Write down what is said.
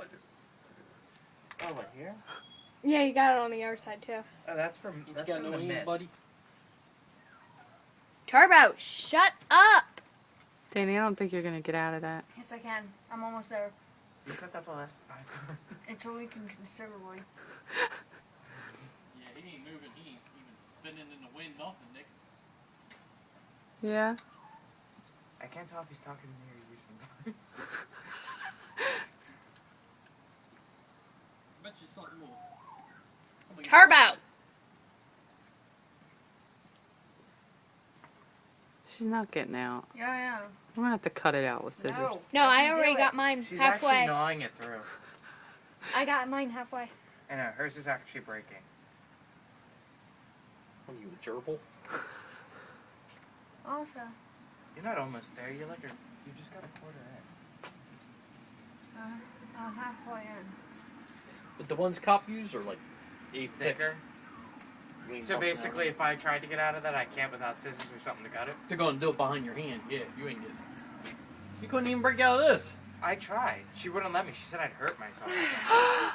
side. Oh, what, here? Yeah, you got it on the other side too. Oh, that's from the mist. Buddy? Turbo, shut up! Danny, I don't think you're gonna get out of that. Yes, I can. I'm almost there. You said that the last 5 times. It's a weakened considerably. Yeah, he ain't moving. He ain't even spinning in the wind, nothing, Nick. Yeah? I can't tell if he's talking to me or you sometimes. I bet you something will... Turbo! She's not getting out. Yeah, yeah. We're gonna have to cut it out with scissors. No, I can do already it. got mine She's halfway. actually gnawing it through. I got mine halfway. I know, hers is actually breaking. What are you, a gerbil? Also. You're not almost there. You're like you just got a quarter in. I'm halfway in. But the ones cop use are like a Thicker. So basically, if I tried to get out of that, I can't without scissors or something to cut it. They're gonna do it behind your hand. Yeah, you ain't getting it. You couldn't even break out of this. I tried. She wouldn't let me. She said I'd hurt myself or something.